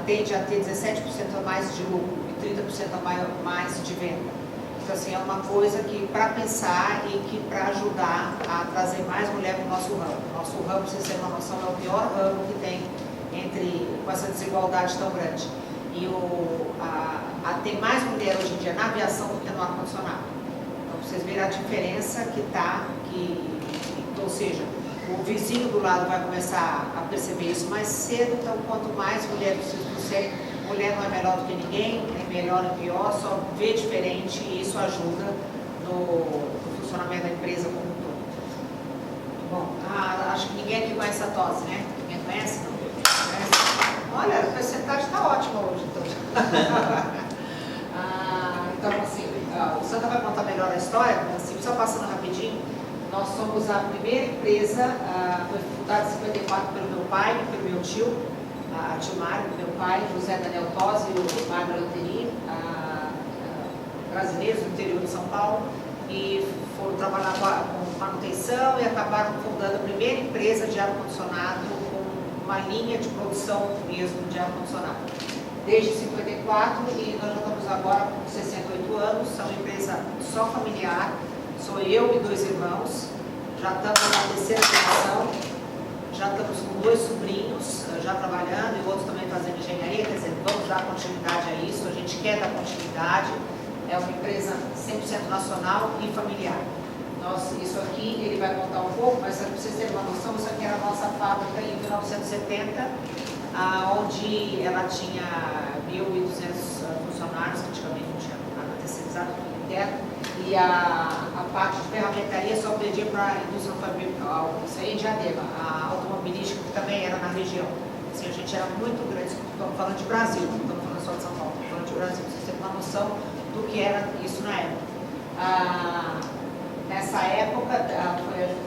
tende a ter 17% a mais de lucro e 30% a mais de venda. Então, assim, é uma coisa que para pensar e que para ajudar a trazer mais mulher para o nosso ramo. Nosso ramo, para vocês terem uma noção, é o pior ramo que tem com essa desigualdade tão grande. E tem mais mulher hoje em dia na aviação do que no ar-condicionado. Então, vocês verem a diferença que está, ou seja, o vizinho do lado vai começar a perceber isso mais cedo. Então, quanto mais mulher vocês trouxerem, mulher não é melhor do que ninguém, nem melhor nem pior, só vê diferente e isso ajuda no funcionamento da empresa como um todo. Bom, acho que ninguém aqui conhece a TOSI, né? Ninguém conhece? Não? Conhece? Olha, a percentagem está ótima hoje, então. Então, assim, o Sandra vai contar melhor a história, mas assim, só passando rapidinho, nós somos a primeira empresa, foi fundada em 54 pelo meu pai e pelo meu tio, a tio Mário, meu pai, José Daniel Tosi e o Mário Lanteri, brasileiros do interior de São Paulo, e foram trabalhar com manutenção e acabaram fundando a primeira empresa de ar-condicionado com uma linha de produção mesmo de ar-condicionado. Desde 54 e nós já estamos agora com 68 anos, são uma empresa só familiar, sou eu e 2 irmãos, já estamos na terceira geração, já estamos com 2 sobrinhos já trabalhando e outros também fazendo engenharia, quer dizer, vamos dar continuidade a isso, a gente quer dar continuidade, é uma empresa 100% nacional e familiar. Isso aqui, ele vai contar um pouco, mas para vocês terem uma noção, isso aqui era a nossa fábrica em 1970, onde ela tinha 1.200 funcionários, que antigamente não tinha nada terceirizado, tudo interno, e a parte de ferramentaria só pedia para a indústria fabrical, isso aí em Diadema, a automobilística que também era na região. Assim, a gente era muito grande, estamos falando de Brasil, não estamos falando só de São Paulo, estamos falando de Brasil, para vocês terem uma noção do que era isso na época. Nessa época,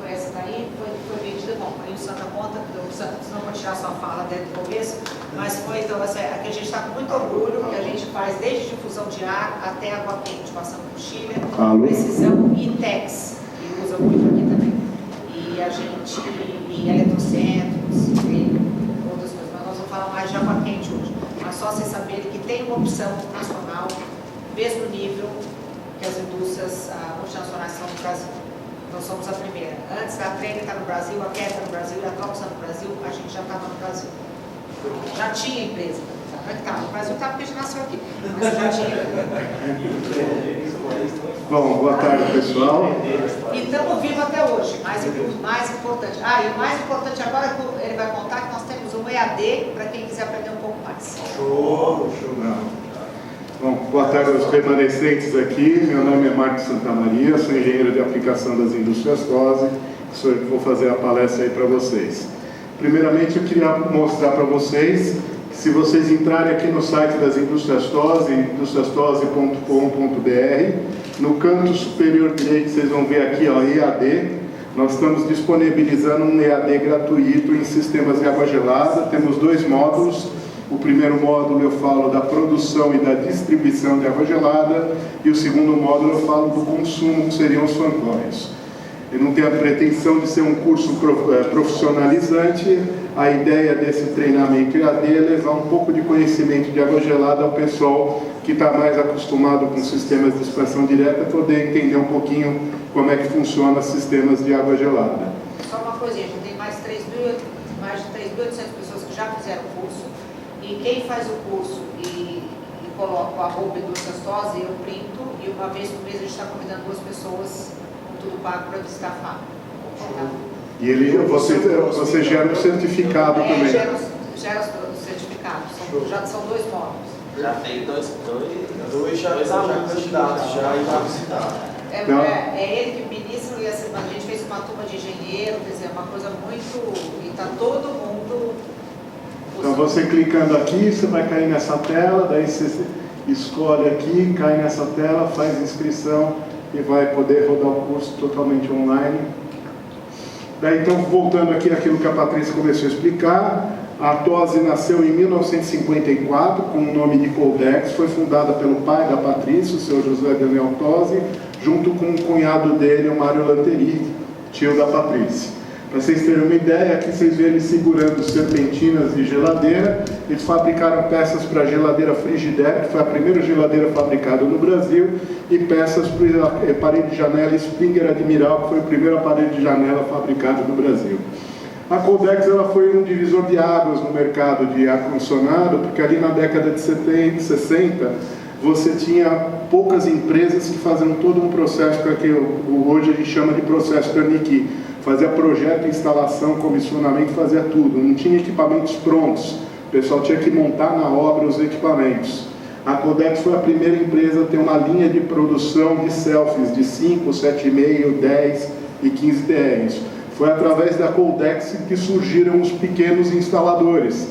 foi essa daí, foi vendida, bom, aí o Santa conta, o Santa não pode tirar sua fala desde o começo, mas foi, então, aqui a gente está com muito orgulho, que a gente faz desde difusão de ar até água quente, passando por chiller, precisão e Tex, que usa muito aqui também. E a gente, e eletrocentros, e outras coisas, mas nós vamos falar mais de água quente hoje. Mas só vocês saberem que tem uma opção nacional, mesmo nível, que as indústrias multinacionais são no Brasil. Nós somos a primeira. Antes da Trene estar no Brasil, a Quer está no Brasil, a Cox está no Brasil, a gente já estava no Brasil. Já tinha empresa. Não é que estava no Brasil, estava porque a gente nasceu aqui. Mas já tinha. Bom, boa tarde, pessoal. E estamos vivos até hoje. Mais importante. E o mais importante agora é que ele vai contar que nós temos um EAD para quem quiser aprender um pouco mais. Show! Bom, boa tarde aos remanescentes aqui. Meu nome é Marcos Santamaria, sou engenheiro de aplicação das indústrias TOSI, sou eu que vou fazer a palestra aí para vocês. Primeiramente, eu queria mostrar para vocês que se vocês entrarem aqui no site das indústrias TOSI, industriastosi.com.br, no canto superior direito vocês vão ver aqui, ó, EAD. Nós estamos disponibilizando um EAD gratuito em sistemas de água gelada, temos 2 módulos. O primeiro módulo eu falo da produção e da distribuição de água gelada e o segundo módulo eu falo do consumo, que seriam os fancoins. Eu não tenho a pretensão de ser um curso profissionalizante, a ideia desse treinamento EAD é levar um pouco de conhecimento de água gelada ao pessoal que está mais acostumado com sistemas de expansão direta, poder entender um pouquinho como é que funciona os sistemas de água gelada. Só uma coisinha, já tem mais de 3.800 pessoas que já fizeram o curso. E quem faz o curso e coloca a roupa Indústrias TOSI, eu printo, e uma vez por mês a gente está convidando 2 pessoas com tudo pago para visitar a fábrica. E você gera um certificado também. Gera o certificado, já são 2 módulos. Já tem dois candidatos já e já visitaram. É ele que ministra, e assim, a gente fez uma turma de engenheiro, quer dizer, uma coisa muito... E está todo mundo... Então você clicando aqui, você vai cair nessa tela, daí você escolhe aqui, cai nessa tela, faz inscrição e vai poder rodar o curso totalmente online. Daí então, voltando aqui àquilo que a Patrícia começou a explicar, a TOSI nasceu em 1954 com o nome de Coldex, foi fundada pelo pai da Patrícia, o seu José Daniel Tosi, junto com o cunhado dele, o Mário Lanteri, tio da Patrícia. Para vocês terem uma ideia, aqui vocês veem eles segurando serpentinas de geladeira. Eles fabricaram peças para a geladeira Frigidaire, que foi a primeira geladeira fabricada no Brasil, e peças para o aparelho de janela Springer Admiral, que foi o primeiro aparelho de janela fabricado no Brasil. A Coldex ela foi um divisor de águas no mercado de ar-condicionado, porque ali na década de 70, 60, você tinha poucas empresas que faziam todo um processo que hoje a gente chama de processo Turnkey. Fazia projeto, instalação, comissionamento, fazia tudo. Não tinha equipamentos prontos. O pessoal tinha que montar na obra os equipamentos. A Coldex foi a primeira empresa a ter uma linha de produção de selfies de 5, 7,5, 10 e 15 TRs. Foi através da Coldex que surgiram os pequenos instaladores.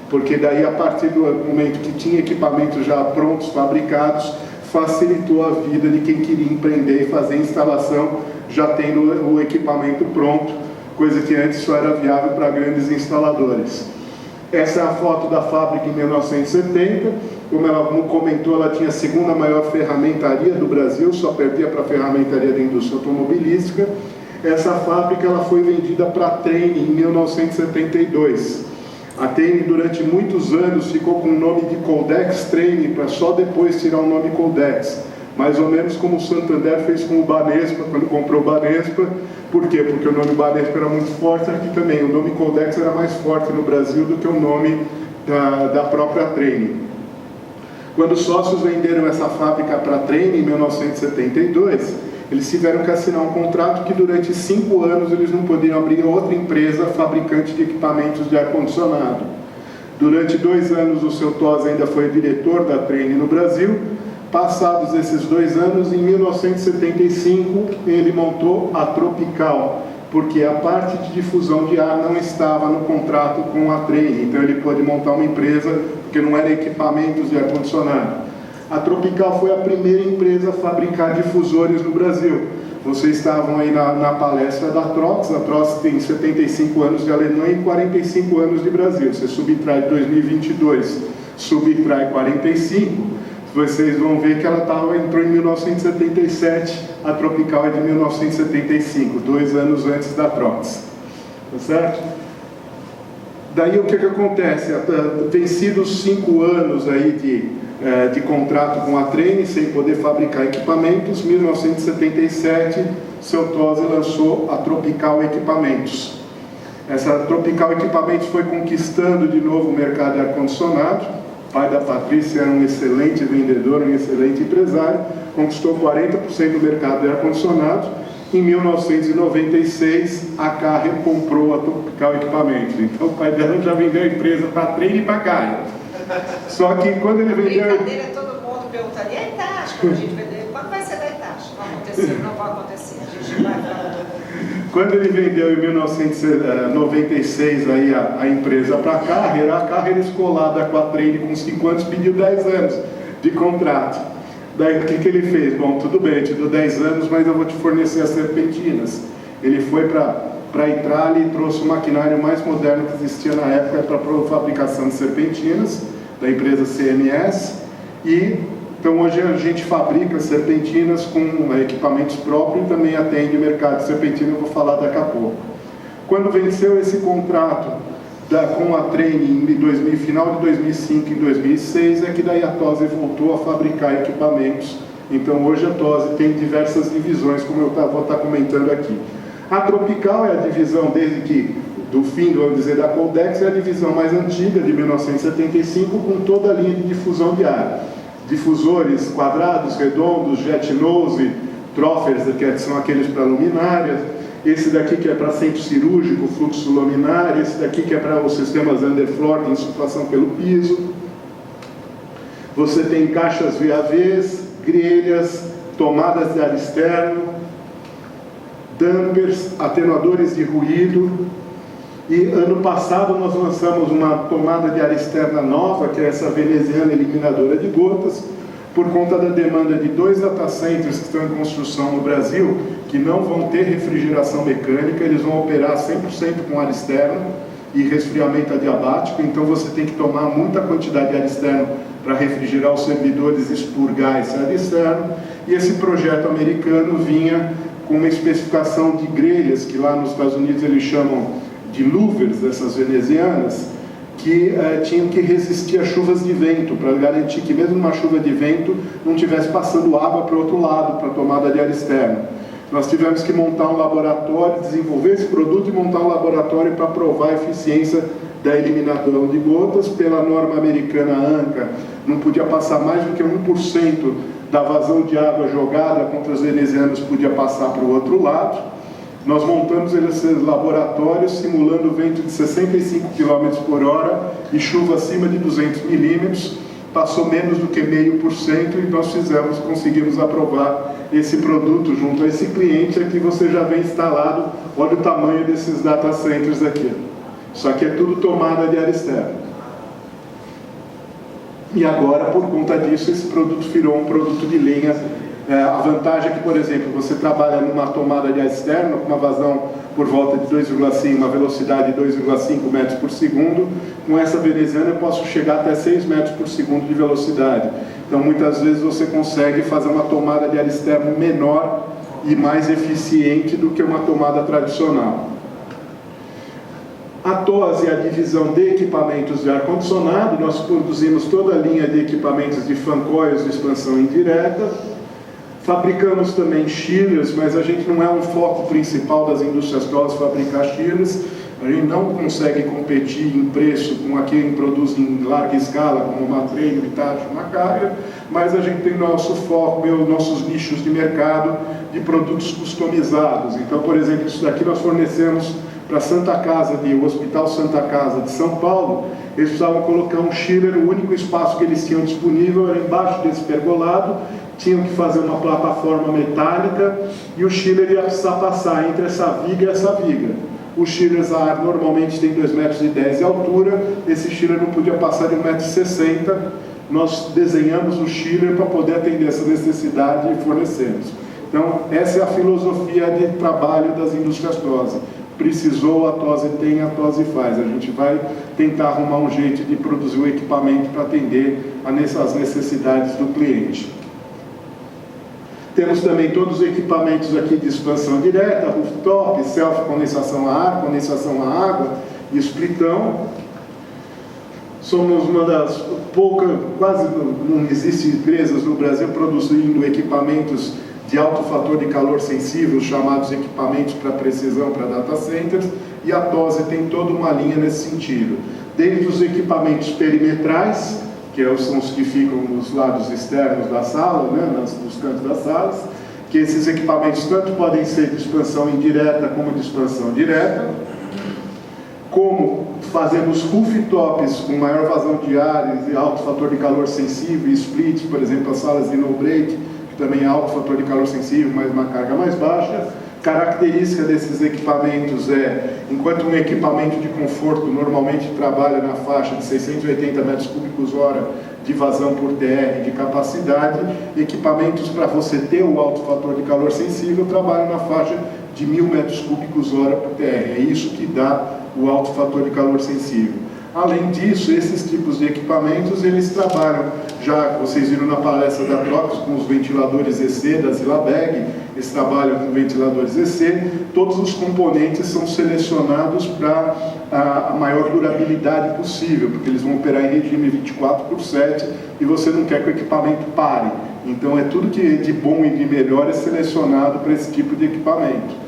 Porque daí, a partir do momento que tinha equipamentos já prontos, fabricados, facilitou a vida de quem queria empreender e fazer instalação já tendo o equipamento pronto, coisa que antes só era viável para grandes instaladores. Essa é a foto da fábrica em 1970. Como ela comentou, ela tinha a segunda maior ferramentaria do Brasil, só perdia para a ferramentaria da indústria automobilística. Essa fábrica ela foi vendida para a Trane em 1972. A Trane durante muitos anos ficou com o nome de Coldex Trane, para só depois tirar o nome Coldex. Mais ou menos como o Santander fez com o Banespa, quando comprou o Banespa. Por quê? Porque o nome Banespa era muito forte, aqui também. O nome Coldex era mais forte no Brasil do que o nome da própria Trane. Quando os sócios venderam essa fábrica para a Trane em 1972, eles tiveram que assinar um contrato que durante 5 anos eles não podiam abrir outra empresa fabricante de equipamentos de ar-condicionado. Durante 2 anos o seu Tosi ainda foi diretor da Trane no Brasil. Passados esses 2 anos, em 1975, ele montou a Tropical, porque a parte de difusão de ar não estava no contrato com a Trane, então ele pôde montar uma empresa, porque não era equipamentos de ar-condicionado. A Tropical foi a primeira empresa a fabricar difusores no Brasil. Vocês estavam aí na palestra da Trox. A Trox tem 75 anos de Alemanha e 45 anos de Brasil. Você subtrai 2022, subtrai 45, vocês vão ver que ela entrou em 1977, a Tropical é de 1975, 2 anos antes da Trox. Tá certo? Daí o que acontece? Vencidos 5 anos aí de contrato com a Trane, sem poder fabricar equipamentos, em 1977, seu Tosi lançou a Tropical Equipamentos. Essa Tropical Equipamentos foi conquistando de novo o mercado de ar-condicionado. O pai da Patrícia era um excelente vendedor, um excelente empresário, conquistou 40% do mercado de ar-condicionado. Em 1996, a Carrier comprou a Tropical Equipamentos. Então o pai dela já vendeu a empresa para a Trane e para a Carrier. Só que quando ele vendeu... Brincadeira, todo mundo perguntaria, e a Itachi, quando a gente vendeu, quando vai ser da Itachi? Não aconteceu, não vai acontecer, a gente vai falar. Quando ele vendeu em 1996 aí a empresa para a Carrier escolada com a Trane com 5 anos pediu 10 anos de contrato. Daí o que ele fez? Bom, tudo bem, eu te dou 10 anos, mas eu vou te fornecer as serpentinas. Ele foi para a Itália e trouxe o maquinário mais moderno que existia na época para a fabricação de serpentinas, da empresa CMS. Então hoje a gente fabrica serpentinas com equipamentos próprios e também atende o mercado de serpentina, eu vou falar daqui a pouco. Quando venceu esse contrato com a Trane em final de 2005 e 2006, é que daí a Tosi voltou a fabricar equipamentos. Então hoje a Tosi tem diversas divisões, como eu vou estar comentando aqui. A Tropical é a divisão desde que, do fim, vamos dizer, da Coldex, é a divisão mais antiga, de 1975, com toda a linha de difusão de ar. Difusores quadrados, redondos, jet nose, troffers, que são aqueles para luminárias, esse daqui que é para centro cirúrgico, fluxo laminar, esse daqui que é para os sistemas underfloor, de insuflação pelo piso. Você tem caixas VAVs, grelhas, tomadas de ar externo, dampers, atenuadores de ruído. E ano passado nós lançamos uma tomada de ar externa nova, que é essa veneziana eliminadora de gotas, por conta da demanda de 2 data centers que estão em construção no Brasil, que não vão ter refrigeração mecânica, eles vão operar 100% com ar externo e resfriamento adiabático, então você tem que tomar muita quantidade de ar externo para refrigerar os servidores e expurgar esse ar externo. E esse projeto americano vinha com uma especificação de grelhas, que lá nos Estados Unidos eles chamam de louvers, essas venezianas, que tinham que resistir a chuvas de vento, para garantir que mesmo uma chuva de vento não estivesse passando água para o outro lado, para a tomada de ar externo. Nós tivemos que montar um laboratório, desenvolver esse produto e montar um laboratório para provar a eficiência da eliminação de gotas. Pela norma americana ANCA, não podia passar mais do que 1% da vazão de água jogada contra os venezianos podia passar para o outro lado. Nós montamos esses laboratórios simulando vento de 65 km por hora e chuva acima de 200 milímetros. Passou menos do que 0,5% e nós conseguimos aprovar esse produto junto a esse cliente. Aqui você já vem instalado, olha o tamanho desses data centers aqui. Isso aqui é tudo tomada de ar externo. E agora, por conta disso, esse produto virou um produto de linha. A vantagem é que, por exemplo, você trabalha numa tomada de ar externo com uma vazão por volta de 2,5, uma velocidade de 2,5 metros por segundo. Com essa veneziana eu posso chegar até 6 metros por segundo de velocidade. Então, muitas vezes você consegue fazer uma tomada de ar externo menor e mais eficiente do que uma tomada tradicional. A TOSE é a divisão de equipamentos de ar-condicionado. Nós produzimos toda a linha de equipamentos de fan coils de expansão indireta. Fabricamos também chillers, mas a gente não é um foco principal das indústrias TOSE fabricar chillers. A gente não consegue competir em preço com quem produz em larga escala, como Matreiro, Hitachi, Macaria, mas a gente tem nosso foco, nossos nichos de mercado de produtos customizados. Então, por exemplo, isso daqui nós fornecemos para Santa Casa, o Hospital Santa Casa de São Paulo. Eles precisavam colocar um chiller, o único espaço que eles tinham disponível era embaixo desse pergolado, tinham que fazer uma plataforma metálica e o chiller ia precisar passar entre essa viga e essa viga. Os chillers a ar normalmente tem 2,10 metros de altura, esse chiller não podia passar de 1,60 m. Nós desenhamos o chiller para poder atender essa necessidade e fornecemos. Então, essa é a filosofia de trabalho das indústrias TOSE. Precisou, a TOSE tem, a TOSE faz. A gente vai tentar arrumar um jeito de produzir o equipamento para atender às necessidades do cliente. Temos também todos os equipamentos aqui de expansão direta, rooftop, self-condensação a ar, condensação a água e splitão. Somos uma das poucas, quase não existem empresas no Brasil produzindo equipamentos de alto fator de calor sensível, chamados equipamentos para precisão para data centers, e a TOSE tem toda uma linha nesse sentido. Desde os equipamentos perimetrais, que são os que ficam nos lados externos da sala, nos cantos das salas, que esses equipamentos tanto podem ser de expansão indireta como de expansão direta, como fazemos rooftops com maior vazão de ar e alto fator de calor sensível, e splits, por exemplo, as salas de no-break, que também é alto fator de calor sensível, mas uma carga mais baixa. Característica desses equipamentos enquanto um equipamento de conforto normalmente trabalha na faixa de 680 metros cúbicos hora de vazão por TR de capacidade, equipamentos para você ter o alto fator de calor sensível trabalham na faixa de 1.000 metros cúbicos hora por TR. É isso que dá o alto fator de calor sensível. Além disso, esses tipos de equipamentos, eles trabalham, já vocês viram na palestra da Trox, com os ventiladores EC da Zilabeg, eles trabalham com ventiladores EC, todos os componentes são selecionados para a maior durabilidade possível, porque eles vão operar em regime 24/7 e você não quer que o equipamento pare. Então é tudo que de bom e de melhor é selecionado para esse tipo de equipamento.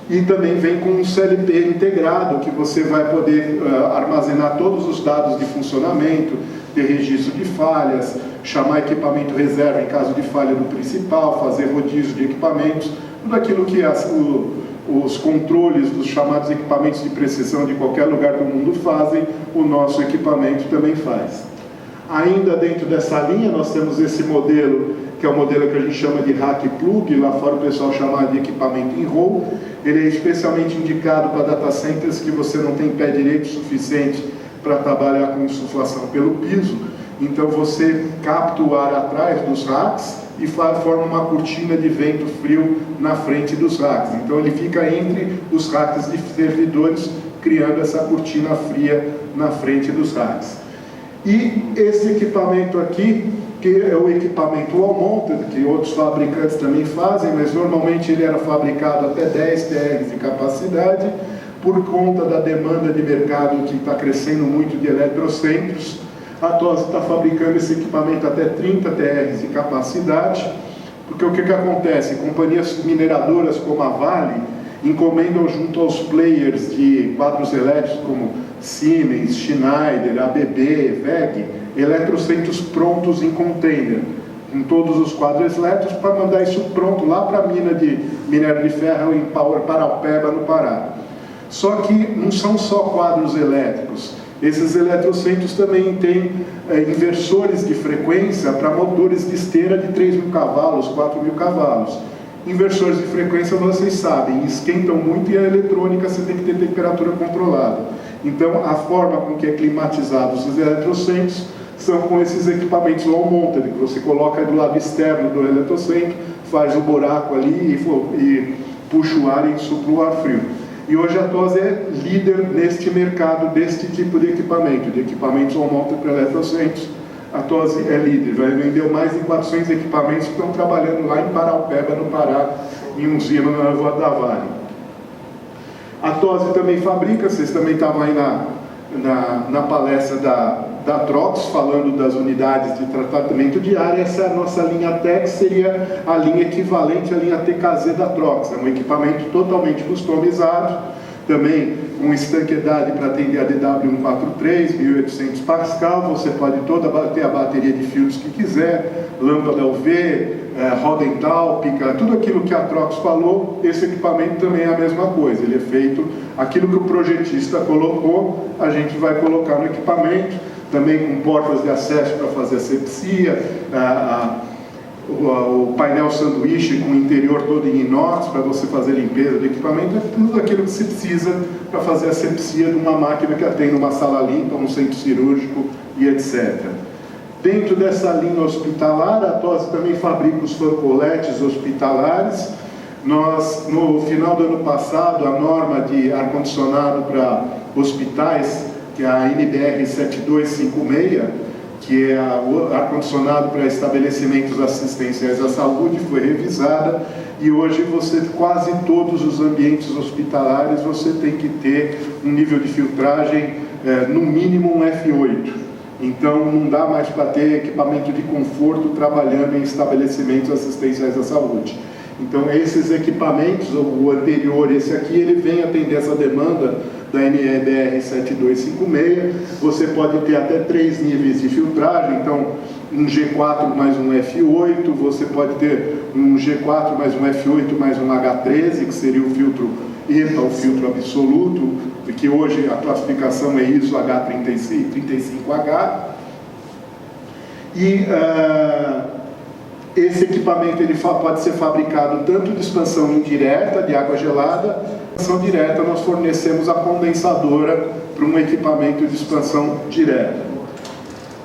E também vem com um CLP integrado, que você vai poder armazenar todos os dados de funcionamento, ter registro de falhas, chamar equipamento reserva em caso de falha do principal, fazer rodízio de equipamentos, tudo aquilo que os controles dos chamados equipamentos de precisão de qualquer lugar do mundo fazem, o nosso equipamento também faz. Ainda dentro dessa linha, nós temos esse modelo, que é o modelo que a gente chama de rack plug, lá fora o pessoal chama de equipamento em roll. Ele é especialmente indicado para data centers que você não tem pé direito suficiente para trabalhar com insuflação pelo piso. Então você capta o ar atrás dos racks e forma uma cortina de vento frio na frente dos racks. Então ele fica entre os racks de servidores, criando essa cortina fria na frente dos racks. E esse equipamento aqui que é o equipamento wall-mounted, que outros fabricantes também fazem, mas normalmente ele era fabricado até 10 TR de capacidade. Por conta da demanda de mercado que está crescendo muito de eletrocentros, a TOSI está fabricando esse equipamento até 30 TR de capacidade, porque o que acontece? Companhias mineradoras como a Vale encomendam junto aos players de quadros elétricos como Siemens, Schneider, ABB, WEG, eletrocentros prontos em container, em todos os quadros elétricos, para mandar isso pronto lá para a mina de minério de ferro em Paraupeba, no Pará. Só que não são só quadros elétricos, esses eletrocentros também têm inversores de frequência para motores de esteira de 3.000 cavalos, 4.000 cavalos. Inversores de frequência, vocês sabem, esquentam muito e a eletrônica você tem que ter temperatura controlada. Então, a forma com que é climatizados os eletrocentros são com esses equipamentos wall-mounted, que você coloca do lado externo do eletrocentro, faz o buraco ali e puxa o ar e insufla o ar frio. E hoje a TOSI é líder neste mercado, deste tipo de equipamentos wall-mounted para eletrocentros. A TOSI é líder, vai vender mais de 400 equipamentos que estão trabalhando lá em Paraupeba, no Pará, em usina na Voa da Vale. A TOSI também fabrica, vocês também estavam aí na palestra da Trox, falando das unidades de tratamento de ar. Essa é a nossa linha TEC, seria a linha equivalente à linha TKZ da Trox. É um equipamento totalmente customizado, também com estanqueidade para atender a DW143, 1800 Pascal, você pode ter a bateria de filtros que quiser, lâmpada UV, roda entálpica, tudo aquilo que a Trox falou. Esse equipamento também é a mesma coisa, ele é feito, aquilo que o projetista colocou, a gente vai colocar no equipamento, também com portas de acesso para fazer asepsia, o painel sanduíche com o interior todo em inox para você fazer limpeza do equipamento, é tudo aquilo que se precisa para fazer asepsia de uma máquina que atende uma sala limpa, um centro cirúrgico e etc. Dentro dessa linha hospitalar, a TOSI também fabrica os fancoletes hospitalares. Nós, no final do ano passado, a norma de ar-condicionado para hospitais, que é a NBR 7256, que é o ar-condicionado para estabelecimentos assistenciais à saúde, foi revisada, e hoje quase todos os ambientes hospitalares você tem que ter um nível de filtragem, no mínimo um F8. Então não dá mais para ter equipamento de conforto trabalhando em estabelecimentos assistenciais à saúde. Então esses equipamentos, o anterior, esse aqui, ele vem atender essa demanda da NBR 7256, você pode ter até 3 níveis de filtragem, então um G4 mais um F8, você pode ter um G4 mais um F8 mais um H13, que seria o filtro EPA, o filtro absoluto, que hoje a classificação é ISO H35H, e esse equipamento ele pode ser fabricado tanto de expansão indireta, de água gelada, expansão direta nós fornecemos a condensadora para um equipamento de expansão direta.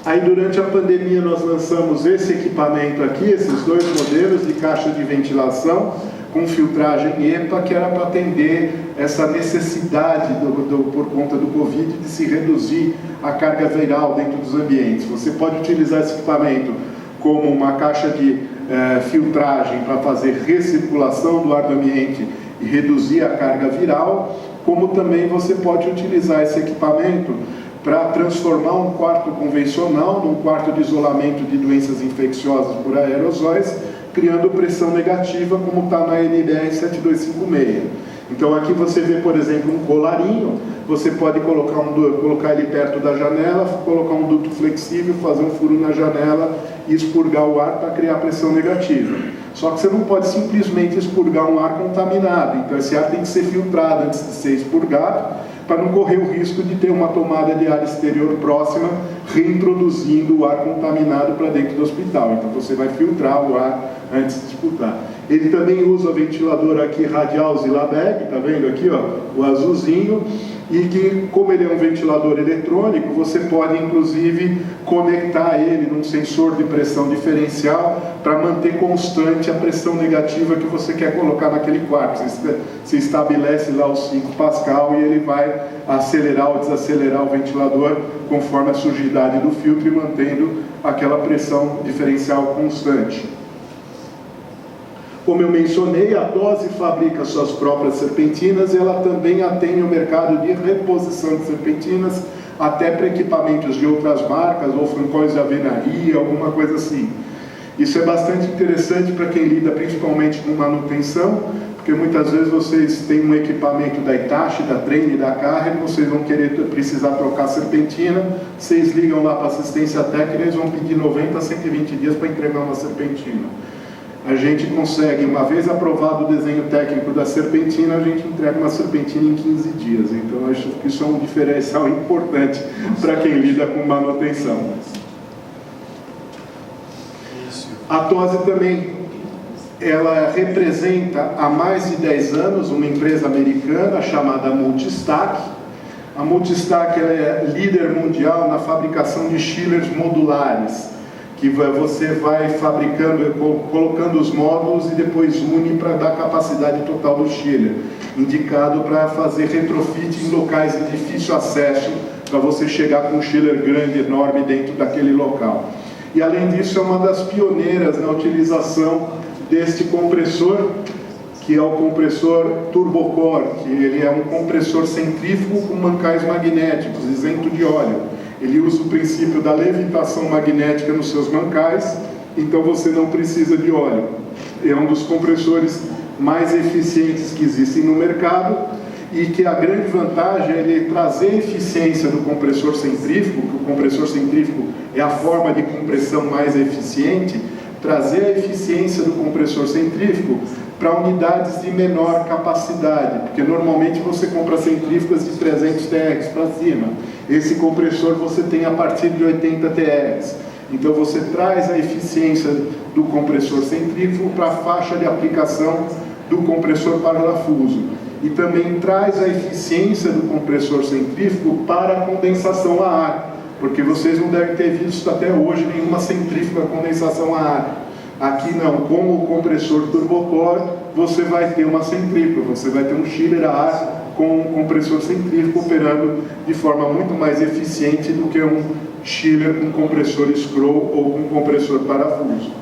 Aí durante a pandemia nós lançamos esse equipamento aqui, esses dois modelos de caixa de ventilação com filtragem EPA, que era para atender essa necessidade por conta do Covid de se reduzir a carga viral dentro dos ambientes. Você pode utilizar esse equipamento como uma caixa de filtragem para fazer recirculação do ar do ambiente e reduzir a carga viral, como também você pode utilizar esse equipamento para transformar um quarto convencional num quarto de isolamento de doenças infecciosas por aerosóis, criando pressão negativa, como está na NBR 7256. Então aqui você vê, por exemplo, um colarinho, você pode colocar ele perto da janela, colocar um duto flexível, fazer um furo na janela e expurgar o ar para criar pressão negativa. Só que você não pode simplesmente expurgar um ar contaminado, então esse ar tem que ser filtrado antes de ser expurgado, para não correr o risco de ter uma tomada de ar exterior próxima, reintroduzindo o ar contaminado para dentro do hospital. Então você vai filtrar o ar antes de disputar. Ele também usa ventilador aqui radial Zilabeg, tá vendo aqui, ó, o azulzinho, e que, como ele é um ventilador eletrônico, você pode inclusive conectar ele num sensor de pressão diferencial para manter constante a pressão negativa que você quer colocar naquele quarto. Você estabelece lá os 5 Pascal e ele vai acelerar ou desacelerar o ventilador conforme a sujidade do filtro e mantendo aquela pressão diferencial constante. Como eu mencionei, a Tose fabrica suas próprias serpentinas e ela também atende o mercado de reposição de serpentinas, até para equipamentos de outras marcas, ou flancões de alvenaria, alguma coisa assim. Isso é bastante interessante para quem lida principalmente com manutenção, porque muitas vezes vocês têm um equipamento da Hitachi, da Trane, da Carrier, vocês vão precisar trocar serpentina, vocês ligam lá para assistência técnica, eles vão pedir 90 a 120 dias para entregar uma serpentina. A gente consegue, uma vez aprovado o desenho técnico da serpentina, a gente entrega uma serpentina em 15 dias. Então, acho que isso é um diferencial importante para quem lida com manutenção. A Tose também, ela representa há mais de 10 anos uma empresa americana chamada Multistack. A Multistack ela é líder mundial na fabricação de chillers modulares, que você vai fabricando, colocando os módulos e depois une para dar capacidade total do chiller, indicado para fazer retrofit em locais de difícil acesso, para você chegar com um chiller grande, enorme dentro daquele local. E além disso é uma das pioneiras na utilização deste compressor, que é o compressor Turbocore, que ele é um compressor centrífugo com mancais magnéticos, isento de óleo. Ele usa o princípio da levitação magnética nos seus mancais, então você não precisa de óleo. É um dos compressores mais eficientes que existem no mercado e que a grande vantagem é ele trazer a eficiência do compressor centrífugo, que o compressor centrífugo é a forma de compressão mais eficiente, trazer a eficiência do compressor centrífugo para unidades de menor capacidade, porque normalmente você compra centrífugas de 300 TX para cima. Esse compressor você tem a partir de 80 TX. Então você traz a eficiência do compressor centrífugo para a faixa de aplicação do compressor parafuso. E também traz a eficiência do compressor centrífugo para a condensação a ar, porque vocês não devem ter visto até hoje nenhuma centrífuga condensação a ar. Aqui não, com o compressor Turbocore, você vai ter uma centrífuga, você vai ter um chiller a ar com um compressor centrífugo operando de forma muito mais eficiente do que um chiller com compressor scroll ou com compressor parafuso.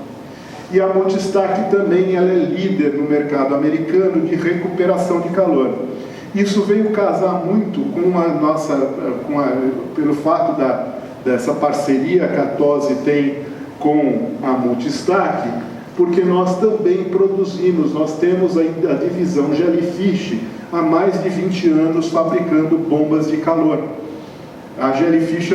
E a Multistack também ela é líder no mercado americano de recuperação de calor. Isso veio casar muito com a nossa, pelo fato dessa parceria que a Tose tem com a Multistack, porque nós também produzimos, nós temos a divisão Jellyfish há mais de 20 anos fabricando bombas de calor. A Jellyfish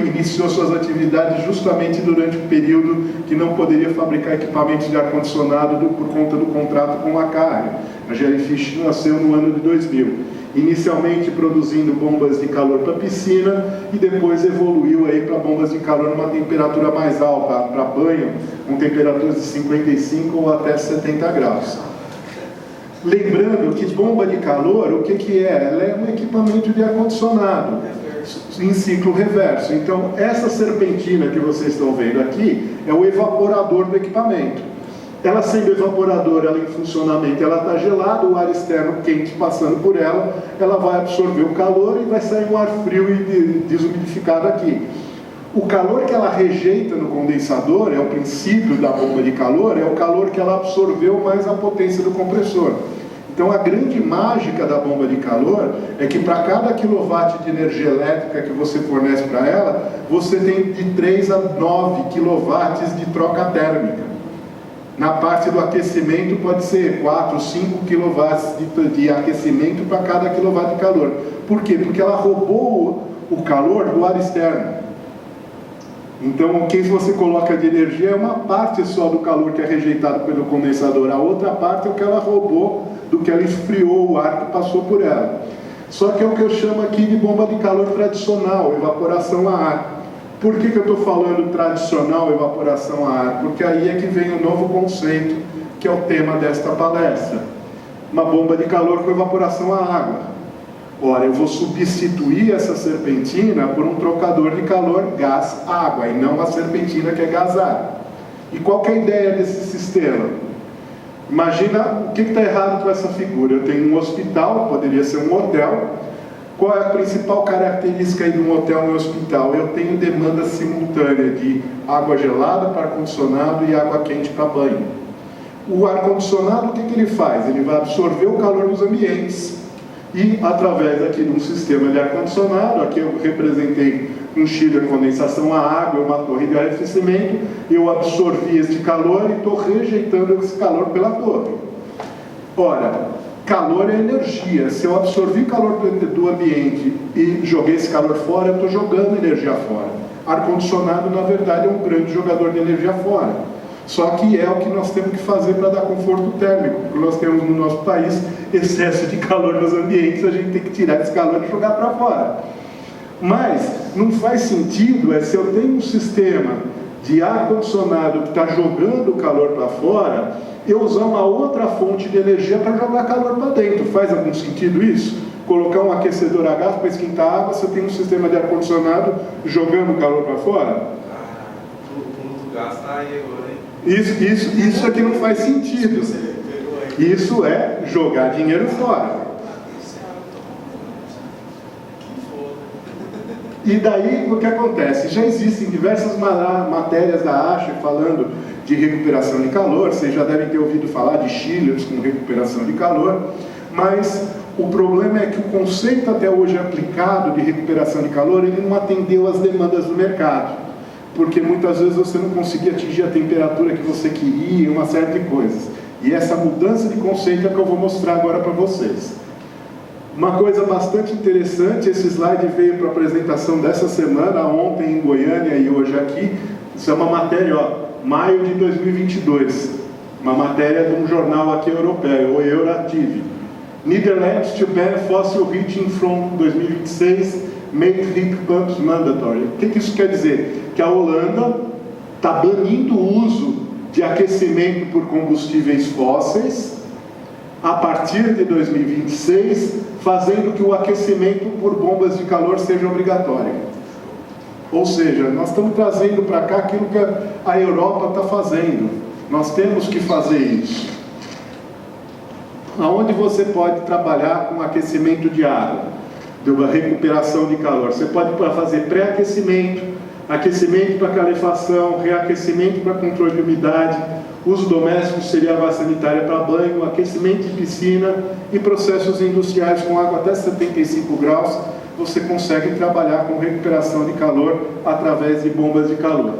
iniciou suas atividades justamente durante o período que não poderia fabricar equipamentos de ar-condicionado por conta do contrato com a Carrier. A Jellyfish nasceu no ano de 2000. Inicialmente produzindo bombas de calor para piscina e depois evoluiu aí para bombas de calor numa temperatura mais alta, para banho, com temperaturas de 55 ou até 70 graus. Lembrando que bomba de calor, o que é? Ela é um equipamento de ar-condicionado em ciclo reverso. Então, essa serpentina que vocês estão vendo aqui é o evaporador do equipamento. Ela sendo evaporadora, ela em funcionamento, ela está gelada, o ar externo quente passando por ela, ela vai absorver o calor e vai sair um ar frio e desumidificado aqui. O calor que ela rejeita no condensador, é o princípio da bomba de calor, é o calor que ela absorveu mais a potência do compressor. Então a grande mágica da bomba de calor é que para cada quilowatt de energia elétrica que você fornece para ela, você tem de 3 a 9 quilowatts de troca térmica. Na parte do aquecimento pode ser 4, 5 kW de aquecimento para cada quilowatt de calor. Por quê? Porque ela roubou o calor do ar externo. Então, o que você coloca de energia é uma parte só do calor que é rejeitado pelo condensador. A outra parte é o que ela roubou do que ela esfriou o ar que passou por ela. Só que é o que eu chamo aqui de bomba de calor tradicional, evaporação a ar. Por que eu estou falando tradicional evaporação a ar? Porque aí é que vem o novo conceito que é o tema desta palestra. Uma bomba de calor com evaporação à água. Ora, eu vou substituir essa serpentina por um trocador de calor gás-água, e não a serpentina que é gás-água. E qual que é a ideia desse sistema? Imagina o que está errado com essa figura. Eu tenho um hospital, poderia ser um hotel. Qual é a principal característica aí de um hotel e um hospital? Eu tenho demanda simultânea de água gelada para ar-condicionado e água quente para banho. O ar-condicionado, o que ele faz? Ele vai absorver o calor dos ambientes e, através aqui de um sistema de ar-condicionado, aqui eu representei um chiller de condensação à água, uma torre de arrefecimento, eu absorvi este calor e estou rejeitando esse calor pela torre. Ora, calor é energia. Se eu absorvi calor do ambiente e joguei esse calor fora, eu estou jogando energia fora. Ar-condicionado, na verdade, é um grande jogador de energia fora. Só que é o que nós temos que fazer para dar conforto térmico, porque nós temos no nosso país excesso de calor nos ambientes, a gente tem que tirar esse calor e jogar para fora. Mas não faz sentido, se eu tenho um sistema de ar-condicionado que está jogando o calor para fora, eu usar uma outra fonte de energia para jogar calor para dentro. Faz algum sentido isso? Colocar um aquecedor a gás para esquentar a água, se eu tenho um sistema de ar-condicionado jogando calor para fora? O gás está aí agora, hein? Isso aqui não faz sentido. Isso é jogar dinheiro fora. E daí o que acontece? Já existem diversas matérias da ASHE falando de recuperação de calor. Vocês já devem ter ouvido falar de chillers com recuperação de calor, mas o problema é que o conceito até hoje aplicado de recuperação de calor, ele não atendeu às demandas do mercado, porque muitas vezes você não conseguia atingir a temperatura que você queria, uma série de coisas. E essa mudança de conceito é que eu vou mostrar agora para vocês. Uma coisa bastante interessante, esse slide veio para a apresentação dessa semana, ontem em Goiânia e hoje aqui. Isso é uma matéria, maio de 2022, uma matéria de um jornal aqui europeu, o Eurativ. Netherlands to ban fossil heating from 2026, make heat pumps mandatory. O que isso quer dizer? Que a Holanda está banindo o uso de aquecimento por combustíveis fósseis a partir de 2026, fazendo que o aquecimento por bombas de calor seja obrigatório. Ou seja, nós estamos trazendo para cá aquilo que a Europa está fazendo. Nós temos que fazer isso. Aonde você pode trabalhar com aquecimento de água, de uma recuperação de calor? Você pode fazer pré-aquecimento, aquecimento para calefação, reaquecimento para controle de umidade, uso doméstico seria água sanitária para banho, aquecimento de piscina e processos industriais com água até 75 graus, você consegue trabalhar com recuperação de calor através de bombas de calor.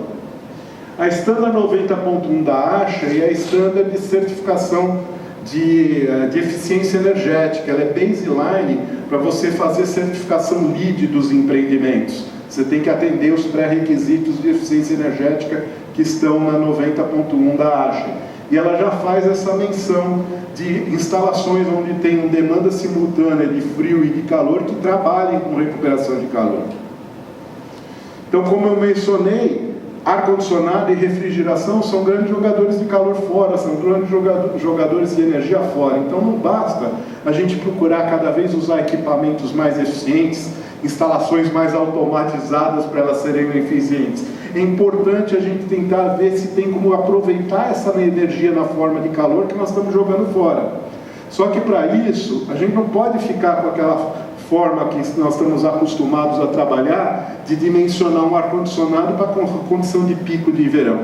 A Standard 90.1 da ASHE é a Standard de certificação de eficiência energética. Ela é baseline para você fazer certificação LEED dos empreendimentos. Você tem que atender os pré-requisitos de eficiência energética que estão na 90.1 da ASHE. E ela já faz essa menção de instalações onde tem demanda simultânea de frio e de calor que trabalhem com recuperação de calor. Então, como eu mencionei, ar-condicionado e refrigeração são grandes jogadores de calor fora, são grandes jogadores de energia fora. Então não basta a gente procurar cada vez usar equipamentos mais eficientes, instalações mais automatizadas para elas serem eficientes. É importante a gente tentar ver se tem como aproveitar essa energia na forma de calor que nós estamos jogando fora. Só que para isso, a gente não pode ficar com aquela forma que nós estamos acostumados a trabalhar, de dimensionar um ar-condicionado para a condição de pico de verão.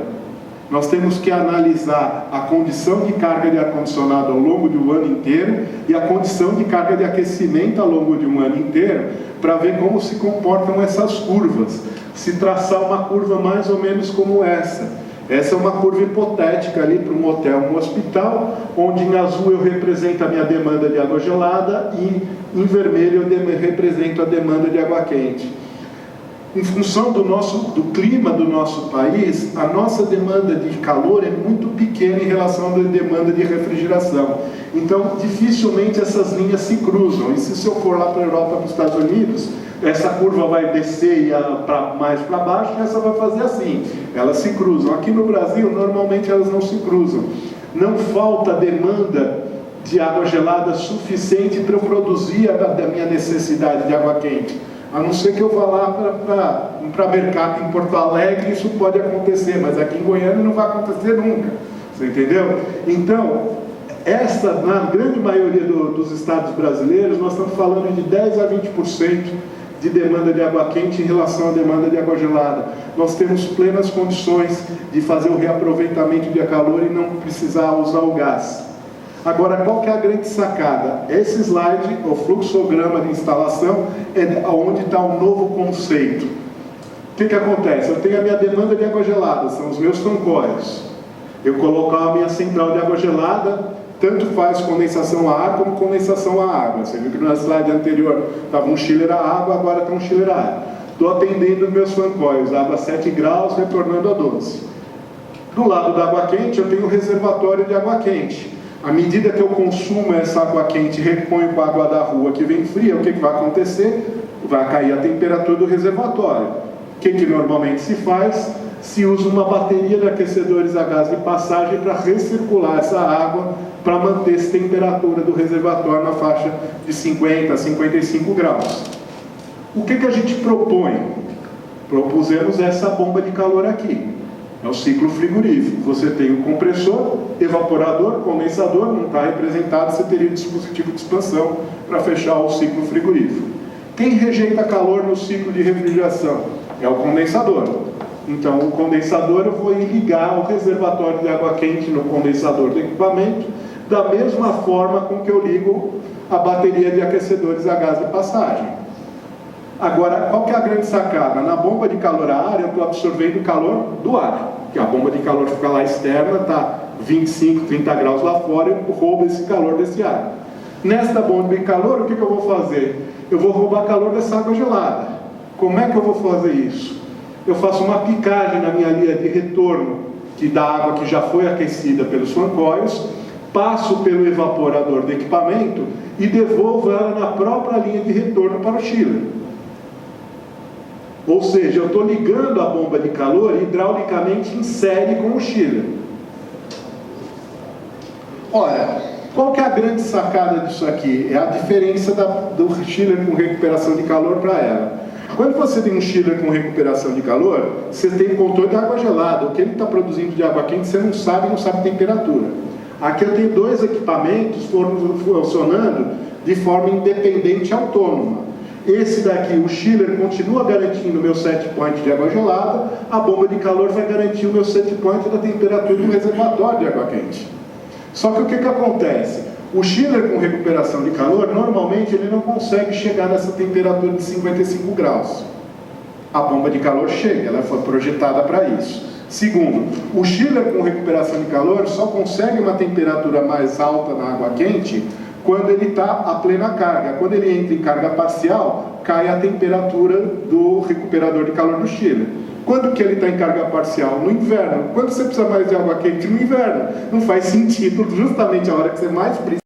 Nós temos que analisar a condição de carga de ar-condicionado ao longo do ano inteiro e a condição de carga de aquecimento ao longo de um ano inteiro, para ver como se comportam essas curvas. Se traçar uma curva mais ou menos como essa. Essa é uma curva hipotética ali para um hotel, um hospital, onde em azul eu represento a minha demanda de água gelada e em vermelho eu represento a demanda de água quente. Em função do clima do nosso país, a nossa demanda de calor é muito pequena em relação à demanda de refrigeração. Então, dificilmente essas linhas se cruzam. E se eu for lá para a Europa, para os Estados Unidos, essa curva vai descer mais para baixo e essa vai fazer assim. Elas se cruzam. Aqui no Brasil, normalmente elas não se cruzam. Não falta demanda de água gelada suficiente para eu produzir a minha necessidade de água quente. A não ser que eu vá lá para mercado em Porto Alegre, isso pode acontecer, mas aqui em Goiânia não vai acontecer nunca. Você entendeu? Então, na grande maioria dos estados brasileiros, nós estamos falando de 10 a 20% de demanda de água quente em relação à demanda de água gelada. Nós temos plenas condições de fazer o reaproveitamento de calor e não precisar usar o gás. Agora, qual que é a grande sacada? Esse slide, o fluxograma de instalação, é onde está o novo conceito. O que acontece? Eu tenho a minha demanda de água gelada, são os meus tancóios. Eu coloco a minha central de água gelada, tanto faz condensação a ar como condensação a água. Você viu que no slide anterior estava um chiller a água, agora está um chiller a ar. Estou atendendo os meus fancóios, água a 7 graus, retornando a 12. Do lado da água quente, eu tenho o reservatório de água quente. À medida que eu consumo essa água quente e reponho com a água da rua que vem fria, o que vai acontecer? Vai cair a temperatura do reservatório. O que normalmente se faz? Se usa uma bateria de aquecedores a gás de passagem para recircular essa água, para manter essa temperatura do reservatório na faixa de 50 a 55 graus. O que a gente propõe? Propusemos essa bomba de calor aqui. É o ciclo frigorífico. Você tem o compressor, evaporador, condensador, não está representado, você teria o dispositivo de expansão para fechar o ciclo frigorífico. Quem rejeita calor no ciclo de refrigeração? É o condensador. Então, o condensador, eu vou ligar o reservatório de água quente no condensador do equipamento, da mesma forma com que eu ligo a bateria de aquecedores a gás de passagem. Agora, qual que é a grande sacada? Na bomba de calor a ar, eu estou absorvendo o calor do ar, que a bomba de calor fica lá externa, está 25, 30 graus lá fora, eu roubo esse calor desse ar. Nesta bomba de calor, o que eu vou fazer? Eu vou roubar calor dessa água gelada. Como é que eu vou fazer isso? Eu faço uma picagem na minha linha de retorno da água que já foi aquecida pelos fancóios, passo pelo evaporador do equipamento e devolvo ela na própria linha de retorno para o chiller. Ou seja, eu estou ligando a bomba de calor hidraulicamente em série com o chiller. Olha, qual que é a grande sacada disso aqui? É a diferença do chiller com recuperação de calor para ela. Quando você tem um chiller com recuperação de calor, você tem controle da água gelada. O que ele está produzindo de água quente, você não sabe temperatura. Aqui eu tenho dois equipamentos funcionando de forma independente e autônoma. Esse daqui, o chiller, continua garantindo o meu set point de água gelada, a bomba de calor vai garantir o meu set point da temperatura do reservatório de água quente. Só que o que acontece? O chiller com recuperação de calor, normalmente ele não consegue chegar nessa temperatura de 55 graus. A bomba de calor chega, ela foi projetada para isso. Segundo, o chiller com recuperação de calor só consegue uma temperatura mais alta na água quente quando ele está a plena carga. Quando ele entra em carga parcial, cai a temperatura do recuperador de calor do chiller. Quando que ele está em carga parcial? No inverno. Quando você precisa mais de água quente? No inverno. Não faz sentido, justamente a hora que você mais precisa.